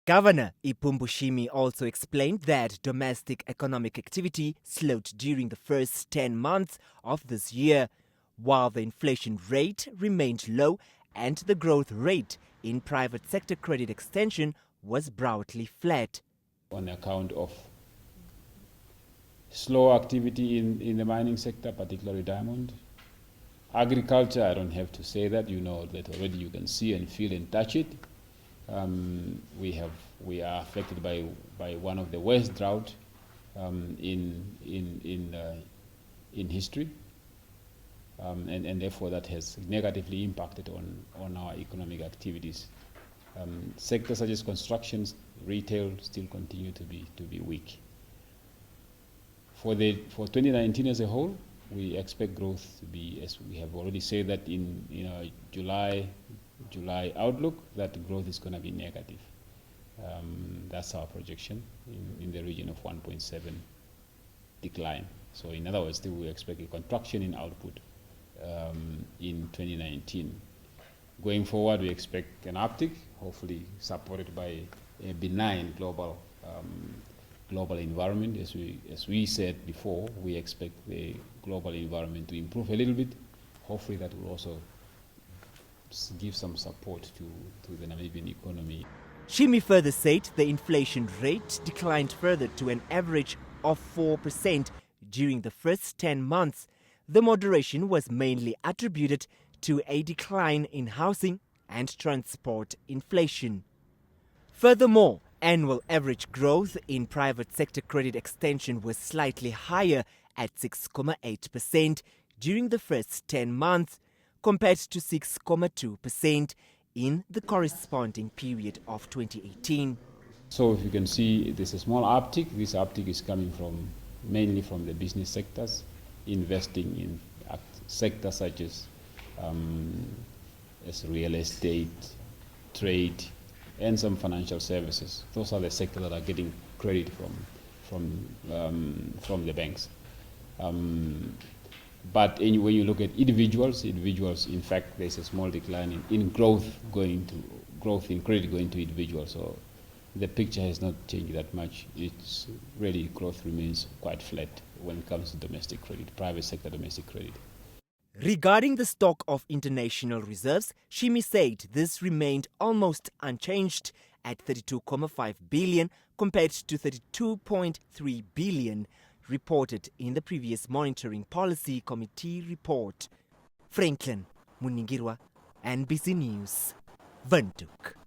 Governor Shimi also explained that domestic economic activity slowed during the first 10 months of this year, while the inflation rate remained low and the growth rate in private sector credit extension was broadly flat. On account of slow activity in the mining sector, particularly diamond. Agriculture, I don't have to say that, you know that already, you can see and feel and touch it. We are affected by one of the worst drought in history, and therefore that has negatively impacted on our economic activities. Sectors such as construction, retail still continue to be weak. For 2019 as a whole, we expect growth to be, as we have already said that in our July outlook, that growth is going to be negative. That's our projection in the region of 1.7 decline. So in other words, still we expect a contraction in output in 2019. Going forward, we expect an uptick, hopefully supported by a benign global environment. As we said before, we expect the global environment to improve a little bit. Hopefully that will also give some support to the Namibian economy. Shimi further said the inflation rate declined further to an average of 4% during the first 10 months. The moderation was mainly attributed to a decline in housing and transport inflation. Furthermore, annual average growth in private sector credit extension was slightly higher at 6.8% during the first 10 months, compared to 6.2% in the corresponding period of 2018. So if you can see, there's a small uptick. This uptick is coming mainly from the business sectors, investing in sectors such as real estate, trade, and some financial services. Those are the sectors that are getting credit from the banks. But when you look at individuals, in fact, there's a small decline in growth in credit going to individuals. So the picture has not changed that much. It's really, growth remains quite flat when it comes to domestic credit, private sector domestic credit. Regarding the stock of international reserves, Shimi said this remained almost unchanged at 32.5 billion compared to 32.3 billion reported in the previous Monitoring Policy Committee report. Franklin Muningirwa, NBC News, Windhoek.